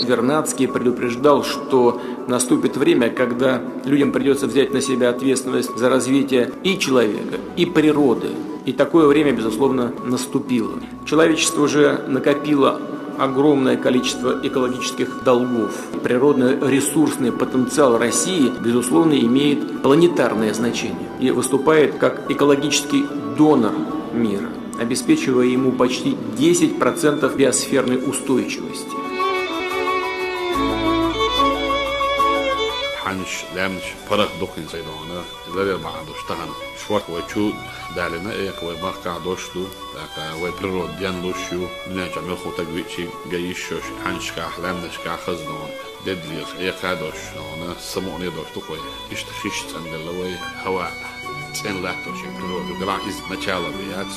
Вернадский предупреждал, что наступит время, когда людям придется взять на себя ответственность за развитие и человека, и природы. И такое время, безусловно, наступило. Человечество уже накопило огромное количество экологических долгов. Природно-ресурсный потенциал России, безусловно, имеет планетарное значение и выступает как экологический донор мира, обеспечивая ему почти 10% биосферной устойчивости. حنش لامش فرق دقن سيدونا إذا بعد اشتغل شوك وشود دالنا إيه كوي ما قعدوشلو لكن ويبلرو ديان لوشيو من جميع خوتك بيشي جيشوش حنش كأحلامنش كأخزنون ددلير إيه قعدوش أنا سمعني دوش تقوي إشتخيش تندلوي هواء تين لا توشي بلرو جرا إز مچالا بيات